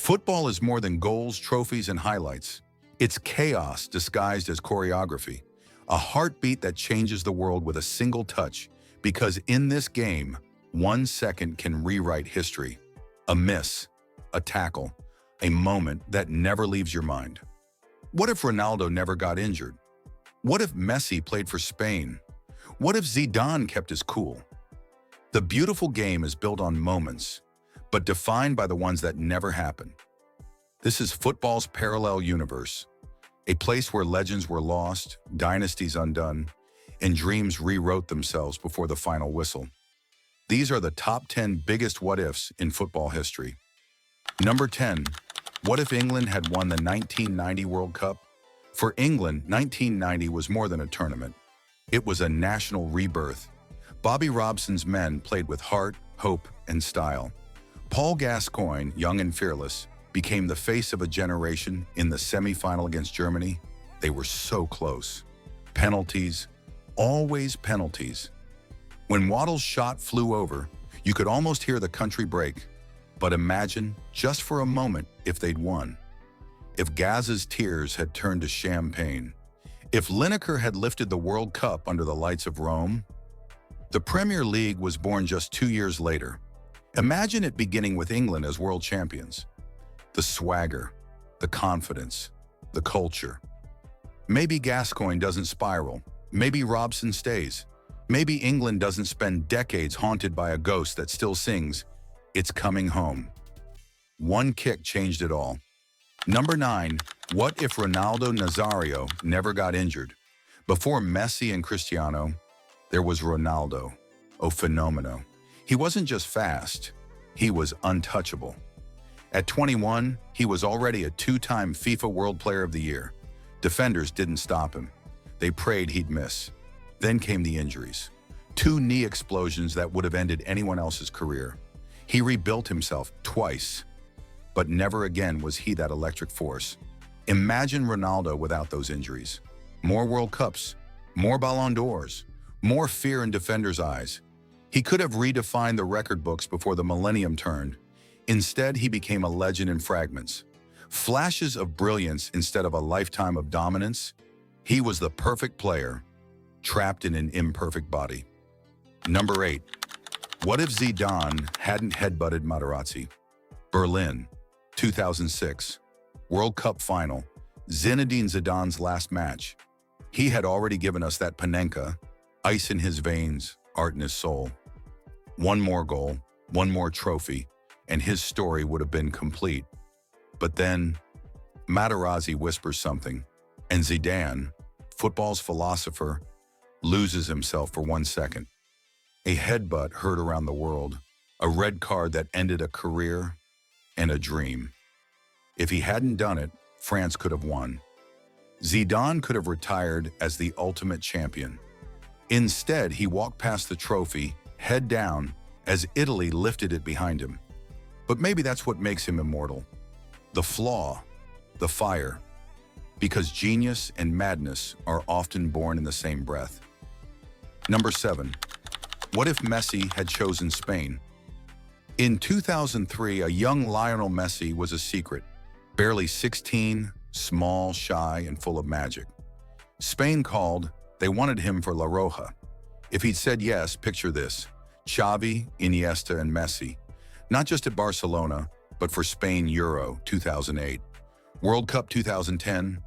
Football is more than goals, trophies, and highlights. It's chaos disguised as choreography, a heartbeat that changes the world with a single touch, because in this game, 1 second can rewrite history. A miss, a tackle, a moment that never leaves your mind. What if Ronaldo never got injured? What if Messi played for Spain? What if Zidane kept his cool? The beautiful game is built on moments, but defined by the ones that never happen. This is football's parallel universe, a place where legends were lost, dynasties undone, and dreams rewrote themselves before the final whistle. These are the top 10 biggest what-ifs in football history. Number 10. What if England had won the 1990 World Cup? For England, 1990 was more than a tournament. It was a national rebirth. Bobby Robson's men played with heart, hope, and style. Paul Gascoigne, young and fearless, became the face of a generation in the semi-final against Germany. They were so close. Penalties, always penalties. When Waddle's shot flew over, you could almost hear the country break. But imagine, just for a moment, if they'd won. If Gaz's tears had turned to champagne. If Lineker had lifted the World Cup under the lights of Rome. The Premier League was born just 2 years later. Imagine it beginning with England as world champions. The swagger, the confidence, the culture. Maybe Gascoigne doesn't spiral. Maybe Robson stays. Maybe England doesn't spend decades haunted by a ghost that still sings, "It's coming home." One kick changed it all. Number 9. What if Ronaldo Nazário never got injured? Before Messi and Cristiano, there was Ronaldo, a fenomeno. He wasn't just fast, he was untouchable. At 21, he was already a 2-time FIFA World Player of the Year. Defenders didn't stop him. They prayed he'd miss. Then came the injuries. 2 knee explosions that would have ended anyone else's career. He rebuilt himself twice, but never again was he that electric force. Imagine Ronaldo without those injuries. More World Cups, more Ballon d'Ors, more fear in defenders' eyes. He could have redefined the record books before the millennium turned. Instead, he became a legend in fragments. Flashes of brilliance instead of a lifetime of dominance. He was the perfect player, trapped in an imperfect body. Number 8. What if Zidane hadn't headbutted Materazzi? Berlin, 2006. World Cup final. Zinedine Zidane's last match. He had already given us that Panenka, ice in his veins, art in his soul. One more goal, one more trophy, and his story would have been complete. But then, Materazzi whispers something, and Zidane, football's philosopher, loses himself for 1 second. A headbutt heard around the world, a red card that ended a career and a dream. If he hadn't done it, France could have won. Zidane could have retired as the ultimate champion. Instead, he walked past the trophy, head down, as Italy lifted it behind him. But maybe that's what makes him immortal. The flaw, the fire. Because genius and madness are often born in the same breath. Number 7. What if Messi had chosen Spain? In 2003, a young Lionel Messi was a secret. Barely 16, small, shy, and full of magic. Spain called. They wanted him for La Roja. If he'd said yes, picture this. Xavi, Iniesta, and Messi. Not just at Barcelona, but for Spain Euro 2008, World Cup 2010,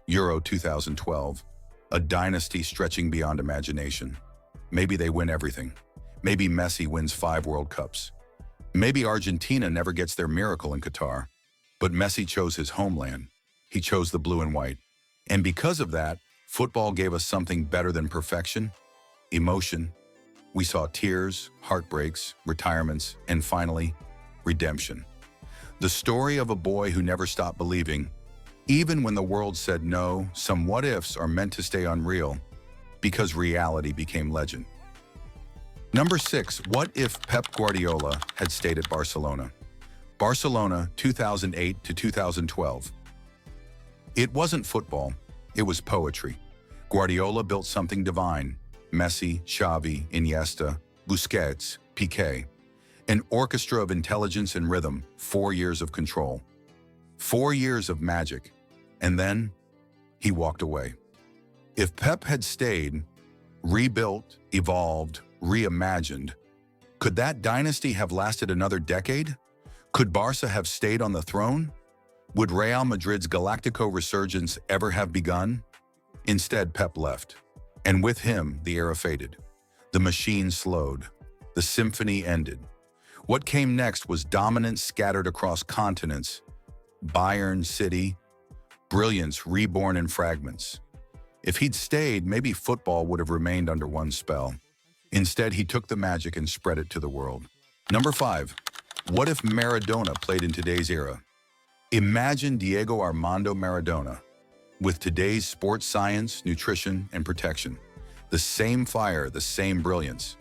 Euro 2012, a dynasty stretching beyond imagination. Maybe they win everything. Maybe Messi wins 5 World Cups. Maybe Argentina never gets their miracle in Qatar. But Messi chose his homeland. He chose the blue and white. And because of that, football gave us something better than perfection: emotion. We saw tears, heartbreaks, retirements, and finally, redemption. The story of a boy who never stopped believing. Even when the world said no, some what-ifs are meant to stay unreal, because reality became legend. Number 6. What if Pep Guardiola had stayed at Barcelona? Barcelona, 2008 to 2012. It wasn't football, it was poetry. Guardiola built something divine. Messi, Xavi, Iniesta, Busquets, Piqué. An orchestra of intelligence and rhythm, 4 years of control. 4 years of magic, and then he walked away. If Pep had stayed, rebuilt, evolved, reimagined, could that dynasty have lasted another decade? Could Barca have stayed on the throne? Would Real Madrid's Galáctico resurgence ever have begun? Instead, Pep left, and with him, the era faded. The machine slowed. The symphony ended. What came next was dominance scattered across continents, Bayern City, brilliance reborn in fragments. If he'd stayed, maybe football would have remained under one spell. Instead, he took the magic and spread it to the world. Number 5. What if Maradona played in today's era? Imagine Diego Armando Maradona, with today's sports science, nutrition, and protection. The same fire, the same brilliance,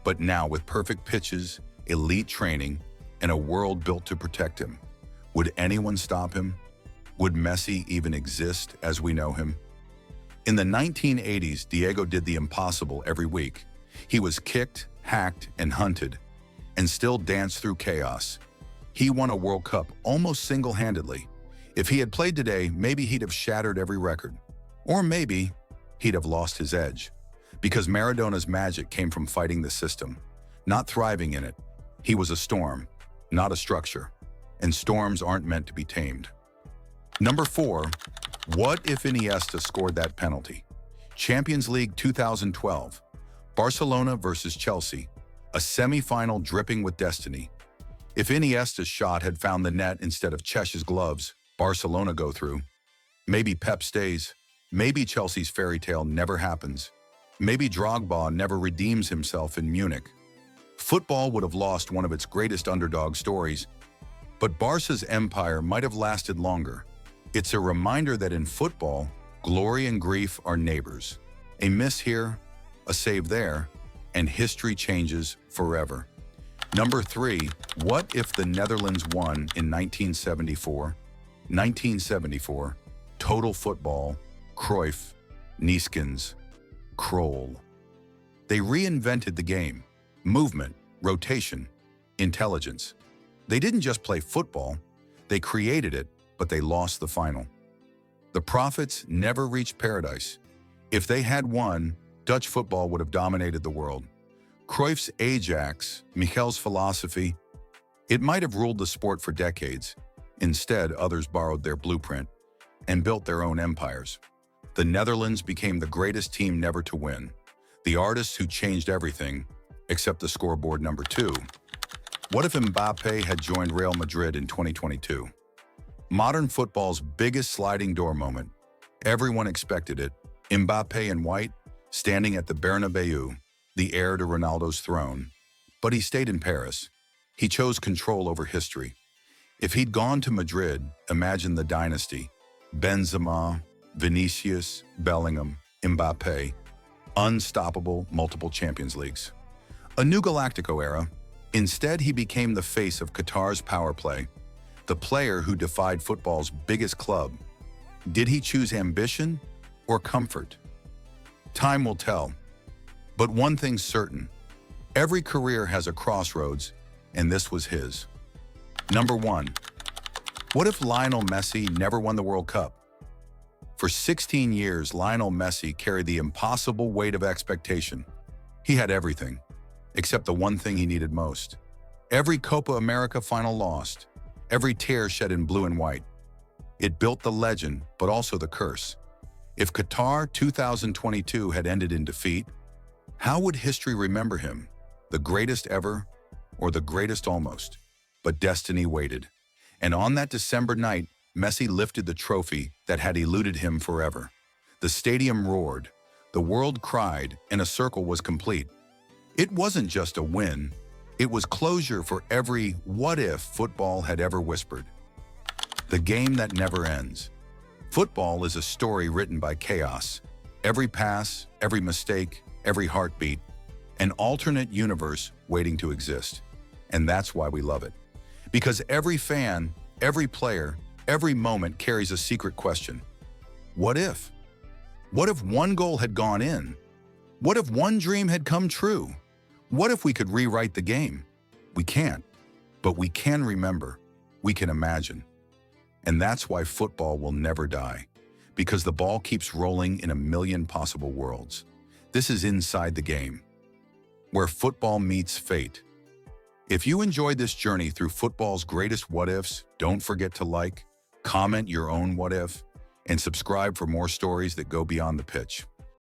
but now with perfect pitches, elite training, and a world built to protect him. Would anyone stop him? Would Messi even exist as we know him? In the 1980s, Diego did the impossible every week. He was kicked, hacked, and hunted, and still danced through chaos. He won a World Cup almost single-handedly. If he had played today, maybe he'd have shattered every record. Or maybe he'd have lost his edge. Because Maradona's magic came from fighting the system, not thriving in it. He was a storm, not a structure. And storms aren't meant to be tamed. Number 4. What if Iniesta scored that penalty? Champions League 2012. Barcelona versus Chelsea. A semi-final dripping with destiny. If Iniesta's shot had found the net instead of Cech's gloves, Barcelona go through. Maybe Pep stays. Maybe Chelsea's fairy tale never happens. Maybe Drogba never redeems himself in Munich. Football would have lost one of its greatest underdog stories, but Barca's empire might have lasted longer. It's a reminder that in football, glory and grief are neighbors. A miss here, a save there, and history changes forever. Number 3, what if the Netherlands won in 1974? 1974, total football, Cruyff, Neeskens, Krol. They reinvented the game, movement, rotation, intelligence. They didn't just play football, they created it, but they lost the final. The prophets never reached paradise. If they had won, Dutch football would have dominated the world. Cruyff's Ajax, Michel's philosophy, it might have ruled the sport for decades. Instead, others borrowed their blueprint and built their own empires. The Netherlands became the greatest team never to win. The artists who changed everything, except the scoreboard. Number 2. What if Mbappé had joined Real Madrid in 2022? Modern football's biggest sliding door moment. Everyone expected it. Mbappé in white, standing at the Bernabeu, the heir to Ronaldo's throne. But he stayed in Paris. He chose control over history. If he'd gone to Madrid, imagine the dynasty. Benzema, Vinicius, Bellingham, Mbappé. Unstoppable, multiple Champions Leagues. A new Galáctico era. Instead, he became the face of Qatar's power play, the player who defied football's biggest club. Did he choose ambition or comfort? Time will tell. But one thing's certain. Every career has a crossroads, and this was his. Number 1. What if Lionel Messi never won the World Cup? For 16 years, Lionel Messi carried the impossible weight of expectation. He had everything, except the one thing he needed most. Every Copa America final lost, every tear shed in blue and white. It built the legend, but also the curse. If Qatar 2022 had ended in defeat, how would history remember him? The greatest ever, or the greatest almost? But destiny waited. And on that December night, Messi lifted the trophy that had eluded him forever. The stadium roared, the world cried, and a circle was complete. It wasn't just a win, it was closure for every what-if football had ever whispered. The game that never ends. Football is a story written by chaos. Every pass, every mistake, every heartbeat, an alternate universe waiting to exist. And that's why we love it. Because every fan, every player, every moment carries a secret question. What if? What if one goal had gone in? What if one dream had come true? What if we could rewrite the game? We can't, but we can remember. We can imagine. And that's why football will never die, because the ball keeps rolling in a million possible worlds. This is Inside the Game, where football meets fate. If you enjoyed this journey through football's greatest what-ifs, don't forget to like, comment your own what-if, and subscribe for more stories that go beyond the pitch.